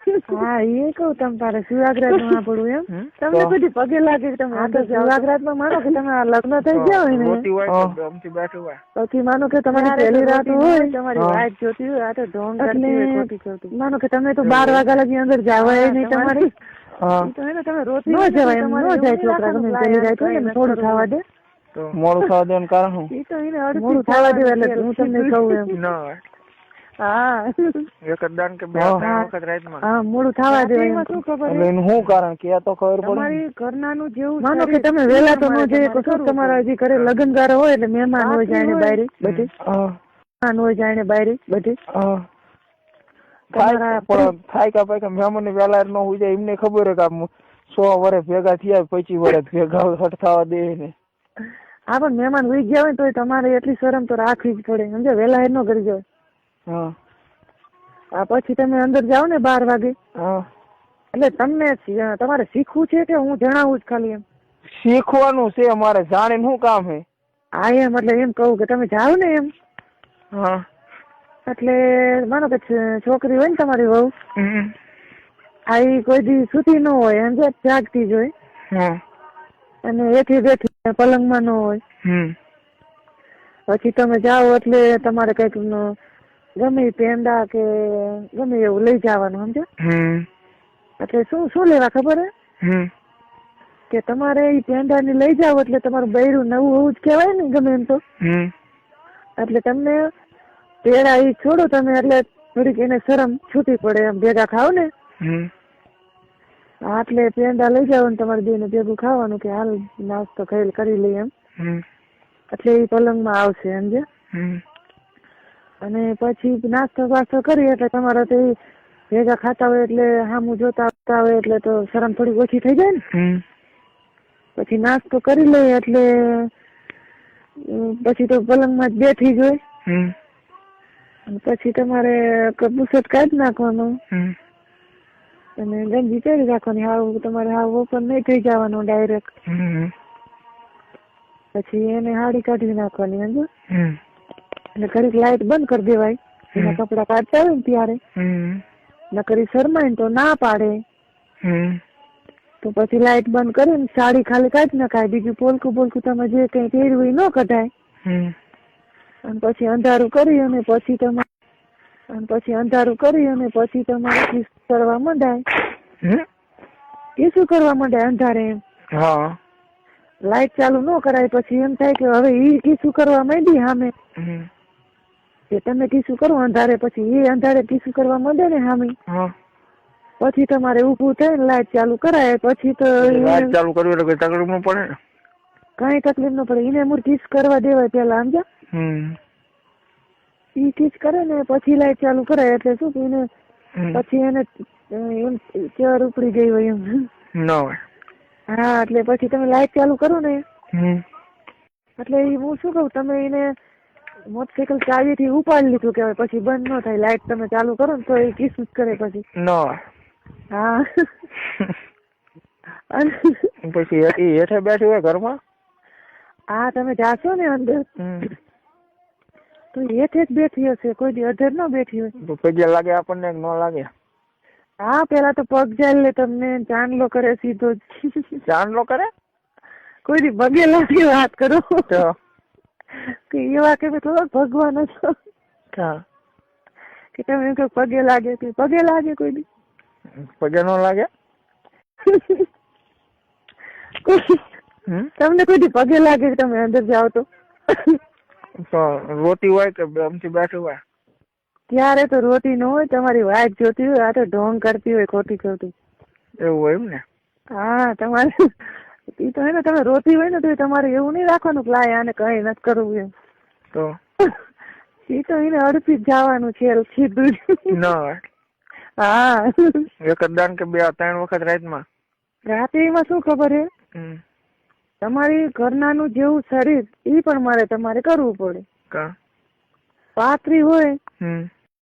હા એ કહું તમ તારે સુહાગરાત માં પડવું એમ તમને બધી પગે લાગે કે તમે સુહાગરાત માં માનો કે તમે લગ્ન થઈ ગયા હોય ને પછી માનો કે તમારી પહેલી રાત હોય તમારી વાઈફ જોતી હોય આ તો ઢોંગ કરતી હોય ખોટી ખોટી માનો કે તમે તો 12 વાગ્યા લગી અંદર જવાય નહીં તમારી તમે રોતી ન જવાય એમ ન જાય છોકરા તમે પહેલી રાત હોય ને થોડું ખાવા દે મોડું ખાવા દેવાનું કારણ શું? એ તો એને મોડું ખાવા દે એટલે હું તમને કહું એમ હા એક દાન કે બે વખત રાતમાં હા મોડું થવા દેવાય શું ખબર એટલે એનું શું કારણ કે આ તો ખબર પડે તમારી ઘરનાનું જેવું માનો કે તમે વેલા તો ન જઈએ તો શું તમારા હજી ઘરે લગ્નગારો હોય એટલે મહેમાન હોય જાણે બાયરી બધી મહેમાન હોય જાણે બાયરી બધી થાય કે મહેમાન વેલા ન હોય જાય એમને ખબર હે કે 100 વર્ષ ભેગા થયા 25 વર્ષ ભેગા હટ થવા દે ને હા પણ મહેમાન ઉઈ ગયા હોય તો તમારે એટલી શરમ તો રાખવી જ પડે સમજે વેલા ન કરી જાય પછી તમે અંદર જાઓ ને 12 વાગે એટલે તમને તમારે શીખવું છે કે હું જણાવું જ ખાલી એમ શીખવાનું છે અમારે જાણે શું કામ હે હા એમ એટલે એમ કહું કે તમે જાઓ ને એમ એટલે માનો કે છોકરી હોય ને તમારી વહુ આ કોઈ દી સુતી ન હોય એમ જાગતી જ હોય અને એથી બેઠી પલંગમાં ન હોય પછી તમે જાઓ એટલે તમારે કઈક ગમે પેંડા કે ગમે એવું લઈ જવાનું સમજે એટલે શું લેવા ખબર હે કે તમારે એ પેંડા ને લઈ જાવ એટલે તમારું બૈરું નવું હોવું જ કહેવાય ને ગમે એમ તો એટલે તમને પેડા એ છોડો તમે એટલે થોડીક એને શરમ છૂટી પડે એમ ભેગા ખાવ ને એટલે પેંડા લઈ જાવ ને તમારે બેને ભેગું ખાવાનું કે હાલ નાસ્તો કરી લઈએ એમ એટલે એ પલંગમાં આવશે સમજે અને પછી નાસ્તો વાસ્તો કરી એટલે તમારે તો ભેગા ખાતા હોય એટલે સામું જોતા આવતા હોય એટલે તો શરમ થોડી ઓછી થઈ જાય ને પછી નાસ્તો કરી લઈએ એટલે પછી તો પલંગમાં જ બેઠી જ હોય પછી તમારે બુસટ કાઢી નાખવાનું અને ગંજી પહેરી રાખવાની હાવ તમારે હાવ ઓપન નહીં થઈ જવાનું ડાયરેક્ટ પછી એને હાડી કાઢી નાખવાની સમજો એટલે ઘડીક લાઈટ બંધ કરી દેવાય એના કપડા કાઢતા હોય ને ત્યારે નકરી શરમાય ને તો ના પાડે તો પછી લાઈટ બંધ કરીને સાડી ખાલી કાઢી નખાય બીજું પોલકું બોલકું તમે જે કઈ પહેર્યું હોય ન કઢાય અને પછી અંધારું કરી અને પછી તમારે કિસ કરવા માંડાય કિસું કરવા માંડાય અંધારે એમ લાઈટ ચાલુ ન કરાય પછી એમ થાય કે હવે ઈ કિસું કરવા માંડી સામે કે તમે કિસું કરો અંધારે પછી એ અંધારે કિસું કરવા માંડે ને સામે પછી તમારે ઊભું થઈને લાઈટ ચાલુ કરાય પછી તો લાઈટ ચાલુ કરવી એટલે કઈ તકલીફ ન પડે ને કઈ તકલીફ ન પડે એને મૂળ કિસ કરવા દેવાય પેલા સમજ્યા ઈ કિસ કરે ને પછી લાઈટ ચાલુ કરાય એટલે શું કે એને પછી એને ચર ઉપડી ગઈ હોય એમ ન હોય હા એટલે પછી તમે લાઈટ ચાલુ કરો ને એટલે હું શું કહું તમે એને મોટરસાયકલ ચાવી થી ઉપાડી લીધું કે પછી બંધ ન થાય લાઈટ તમે ચાલુ કરો ને તો એ કિસ જ કરે પછી હા પછી હેઠે બેઠી હોય ઘરમાં હા તમે જાશો ને અંદર તો હેઠે જ બેઠી હશે કોઈ દી અધર ન બેઠી હોય તો પગે લાગે આપણને ન લાગે હા પેલા તો પગ જાય લે તમને ચાંદલો કરે સીધો ચાંદલો કરે કોઈ દી પગે લાગે વાત કરો કે એવા કે થોડો ભગવાન છો કે તમે એમ પગે લાગે કે પગે લાગે કોઈ દી પગે ન લાગે તમને કોઈ દી પગે લાગે કે તમે અંદર જાઓ તો રોટી હોય કે આમથી બેઠું હોય ત્યારે તો રોટી ન હોય તમારી વાઈફ જોતી હોય આ તો ઢોંગ કરતી હોય ખોટી ખોટી એવું હોય એમ ને હા તમારે એ તો હે ને તમે રોતી હોય ને તો તમારે એવું નહીં રાખવાનું કે લાય આને કઈ નથી કરવું એમ તો એ તો એને અડપી જ જવાનું છે સીધું હા એક દાન કે 2-3 વખત રાતમાં રાતે એમાં શું ખબર હે તમારી ઘરનાનું જેવું શરીર એ પણ તમારે કરવું પડે પાતળી હોય